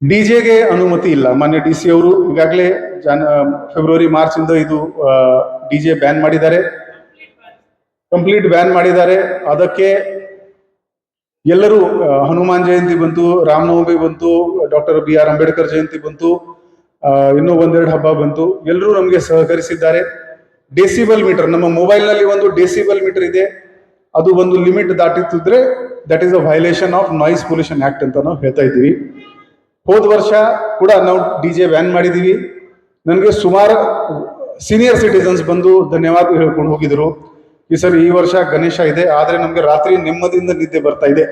ಡಿಜೆಗೆ ಅನುಮತಿ ಇಲ್ಲ. ಮಾನ್ಯ ಡಿ ಸಿ ಅವರು ಈಗಾಗಲೇ ಫೆಬ್ರವರಿ ಮಾರ್ಚ್ ಇಂದ ಇದು ಡಿಜೆ ಬ್ಯಾನ್ ಮಾಡಿದ್ದಾರೆ, ಕಂಪ್ಲೀಟ್ ಬ್ಯಾನ್ ಮಾಡಿದ್ದಾರೆ. ಅದಕ್ಕೆ ಎಲ್ಲರೂ ಹನುಮಾನ್ ಜಯಂತಿ ಬಂತು, ರಾಮನವಮಿ ಬಂತು, ಡಾಕ್ಟರ್ BR ಅಂಬೇಡ್ಕರ್ ಜಯಂತಿ ಬಂತು, ಇನ್ನೂ ಒಂದೆರಡು ಹಬ್ಬ ಬಂತು, ಎಲ್ಲರೂ ನಮಗೆ ಸಹಕರಿಸಿದ್ದಾರೆ. ಡೆಸಿಬಲ್ ಮೀಟರ್, ನಮ್ಮ ಮೊಬೈಲ್ ನಲ್ಲಿ ಒಂದು ಡೆಸಿಬಲ್ ಮೀಟರ್ ಇದೆ, ಅದು ಒಂದು ಲಿಮಿಟ್ ದಾಟಿದ್ರೆ that is a violation of noise pollution act ಅಂತ ನಾವು ಹೇಳ್ತಾ ಇದ್ದೀವಿ. ಹೋದ ವರ್ಷ ಕೂಡ ನಾವು ಡಿಜೆ ಬ್ಯಾನ್ ಮಾಡಿದೀವಿ. ನನಗೆ ಸುಮಾರು ಸೀನಿಯರ್ ಸಿಟಿಸನ್ಸ್ ಬಂದು ಧನ್ಯವಾದ ಹೇಳ್ಕೊಂಡು ಹೋಗಿದ್ರು. ಈ ಸರ್ ಈ ವರ್ಷ ಗಣೇಶ ಇದೆ, ಆದ್ರೆ ನಮ್ಗೆ ರಾತ್ರಿ ನೆಮ್ಮದಿಯಿಂದ ನಿದ್ದೆ ಬರ್ತಾ ಇದೆ.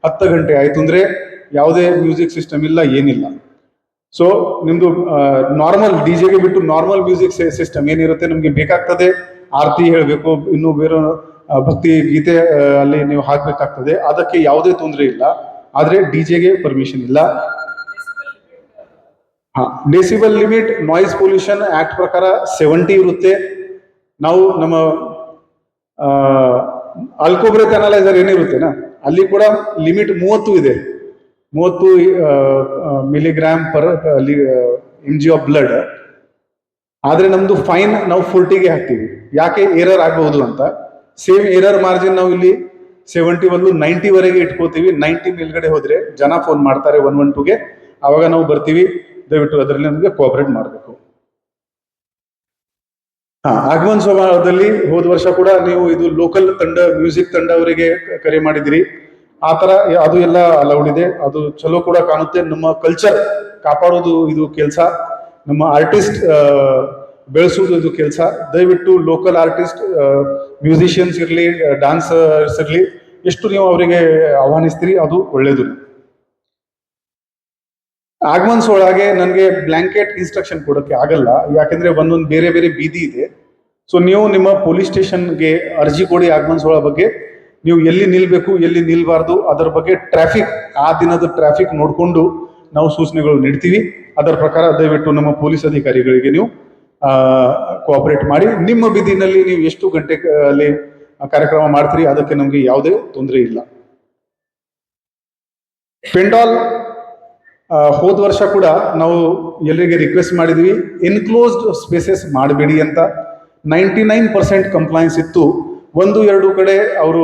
10 ಗಂಟೆ ಆಯ್ತು ಅಂದ್ರೆ ಯಾವುದೇ ಮ್ಯೂಸಿಕ್ ಸಿಸ್ಟಮ್ ಇಲ್ಲ, ಏನಿಲ್ಲ. ಸೊ ನಿಮ್ದು ನಾರ್ಮಲ್ ಡಿಜೆಗೆ ಬಿಟ್ಟು ನಾರ್ಮಲ್ ಮ್ಯೂಸಿಕ್ ಸಿಸ್ಟಮ್ ಏನಿರುತ್ತೆ ನಮ್ಗೆ ಬೇಕಾಗ್ತದೆ. ಆರತಿ ಹೇಳ್ಬೇಕು, ಇನ್ನು ಬೇರೆ ಭಕ್ತಿ ಗೀತೆ ಅಲ್ಲಿ ನೀವು ಹಾಕ್ಬೇಕಾಗ್ತದೆ, ಅದಕ್ಕೆ ಯಾವುದೇ ತೊಂದರೆ ಇಲ್ಲ. ಆದ್ರೆ ಡಿಜೆಗೆ ಪರ್ಮಿಷನ್ ಇಲ್ಲ. Decibel limit noise pollution act ಪ್ರಕಾರ 70 ಇರುತ್ತೆ. ನಾವು ನಮ್ಮ ಆಲ್ಕೋಬ್ರೆತ್ ಅನಲೈಸರ್ ಏನಿರುತ್ತೇನಾ ಅಲ್ಲಿ ಕೂಡ ಲಿಮಿಟ್ 30 ಇದೆ, 30 milligram per mg of blood. ಆದ್ರೆ ನಮ್ದು ಫೈನ್ ನಾವು 40ಗೆ ಹಾಕ್ತೀವಿ. ಯಾಕೆ? ಏರರ್ ಆಗಬಹುದು ಅಂತ. ಸೇಮ್ ಏರರ್ ಮಾರ್ಜಿನ್ ನಾವು ಇಲ್ಲಿ 70 ಬದಲು 90 ವರೆಗೆ ಇಟ್ಕೋತೀವಿ. 90 ಮೇಲ್ಗಡೆ ಹೋದ್ರೆ ಜನ ಫೋನ್ ಮಾಡ್ತಾರೆ 112ಗೆ, ಅವಾಗ ನಾವು ಬರ್ತೀವಿ. ದಯವಿಟ್ಟು ಅದರಲ್ಲಿ ನಮಗೆ ಕೋಆಪರೇಟ್ ಮಾಡಬೇಕು. ಆಗಮನ್ ಸಮಾರಂಭದಲ್ಲಿ ಹೋದ ವರ್ಷ ಕೂಡ ನೀವು ಇದು ಲೋಕಲ್ ತಂಡ, ಮ್ಯೂಸಿಕ್ ತಂಡ ಅವರಿಗೆ ಕರೆ ಮಾಡಿದಿರಿ. ಆ ತರ ಅದು ಎಲ್ಲ ಅಲೌಡ್ ಇದೆ. ಅದು ಚಲೋ ಕೂಡ ಕಾಣುತ್ತೆ. ನಮ್ಮ ಕಲ್ಚರ್ ಕಾಪಾಡೋದು ಇದು ಕೆಲಸ, ನಮ್ಮ ಆರ್ಟಿಸ್ಟ್ ಬೆಳೆಸೋದು ಇದು ಕೆಲಸ. ದಯವಿಟ್ಟು ಲೋಕಲ್ ಆರ್ಟಿಸ್ಟ್, ಮ್ಯೂಸಿಷಿಯನ್ಸ್ ಇರಲಿ, ಡಾನ್ಸರ್ಸ್ ಇರಲಿ, ಎಷ್ಟು ನೀವು ಅವರಿಗೆ ಆಹ್ವಾನಿಸ್ತೀರಿ ಅದು ಒಳ್ಳೇದು. ಆಗಮನ್ಸ್ ಒಳಗೆ ನನಗೆ ಬ್ಲಾಂಕೆಟ್ ಇನ್ಸ್ಟ್ರಕ್ಷನ್ ಕೊಡೋಕ್ಕೆ ಆಗಲ್ಲ, ಯಾಕಂದ್ರೆ ಒಂದೊಂದು ಬೇರೆ ಬೇರೆ ಬೀದಿ ಇದೆ. ಸೊ ನೀವು ನಿಮ್ಮ ಪೊಲೀಸ್ ಸ್ಟೇಷನ್ಗೆ ಅರ್ಜಿ ಕೊಡಿ. ಆಗಮನ್ಸ್ ಒಳ ಬಗ್ಗೆ ನೀವು ಎಲ್ಲಿ ನಿಲ್ಬೇಕು, ಎಲ್ಲಿ ನಿಲ್ಬಾರ್ದು, ಅದರ ಬಗ್ಗೆ ಟ್ರಾಫಿಕ್, ಆ ದಿನದ ಟ್ರಾಫಿಕ್ ನೋಡಿಕೊಂಡು ನಾವು ಸೂಚನೆಗಳು ನೀಡ್ತೀವಿ. ಅದರ ಪ್ರಕಾರ ದಯವಿಟ್ಟು ನಮ್ಮ ಪೊಲೀಸ್ ಅಧಿಕಾರಿಗಳಿಗೆ ನೀವು ಕೋಆಪರೇಟ್ ಮಾಡಿ. ನಿಮ್ಮ ಬೀದಿನಲ್ಲಿ ನೀವು ಎಷ್ಟು ಗಂಟೆ ಅಲ್ಲಿ ಕಾರ್ಯಕ್ರಮ ಮಾಡ್ತೀರಿ ಅದಕ್ಕೆ ನಮಗೆ ಯಾವುದೇ ತೊಂದರೆ ಇಲ್ಲ. ಪೆಂಡಾಲ್ ಹೋದ ವರ್ಷ ಕೂಡ ನಾವು ಎಲ್ಲರಿಗೆ ರಿಕ್ವೆಸ್ಟ್ ಮಾಡಿದ್ವಿ, ಎನ್ಕ್ಲೋಸ್ಡ್ ಸ್ಪೇಸಸ್ ಮಾಡಬೇಡಿ ಅಂತ. 99% ಕಂಪ್ಲೈನ್ಸ್ ಇತ್ತು. 1-2 ಕಡೆ ಅವರು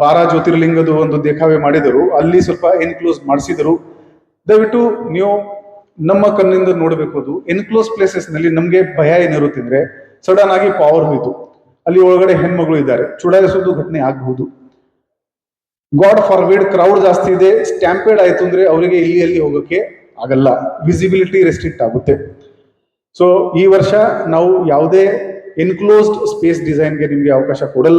12 ಜ್ಯೋತಿರ್ಲಿಂಗದ ಒಂದು ದೇಖಾವೆ ಮಾಡಿದರು, ಅಲ್ಲಿ ಸ್ವಲ್ಪ ಎನ್ಕ್ಲೋಸ್ ಮಾಡಿಸಿದರು. ದಯವಿಟ್ಟು ನೀವು ನಮ್ಮ ಕಣ್ಣಿಂದ ನೋಡಬೇಕು. ಅದು ಎನ್ಕ್ಲೋಸ್ ಪ್ಲೇಸಸ್ ನಲ್ಲಿ ನಮ್ಗೆ ಭಯ ಏನಿರುತ್ತೆ ಅಂದ್ರೆ, ಸಡನ್ ಆಗಿ ಪವರ್ ಹೋಯ್ತು, ಅಲ್ಲಿ ಒಳಗಡೆ ಹೆಣ್ಮಗಳು ಇದ್ದಾರೆ, ಚುಡಾಯಿಸೋದು ಘಟನೆ ಆಗಬಹುದು. ಗಾಡ್ ಫಾರ್ವಿಡ್ ಕ್ರೌಡ್ ಜಾಸ್ತಿ ಇದೆ, ಸ್ಟ್ಯಾಂಪೇಡ್ ಆಯ್ತು ಅಂದ್ರೆ ಅವರಿಗೆ ಇಲ್ಲಿ ಹೋಗೋಕೆ ಆಗಲ್ಲ, ವಿಸಿಬಿಲಿಟಿ ರೆಸ್ಟ್ರಿಕ್ಟ್ ಆಗುತ್ತೆ. ಸೊ ಈ ವರ್ಷ ನಾವು ಯಾವುದೇ ಎನ್ಕ್ಲೋಸ್ಡ್ ಸ್ಪೇಸ್ ಡಿಸೈನ್ಗೆ ನಿಮ್ಗೆ ಅವಕಾಶ ಕೊಡಲ್ಲ.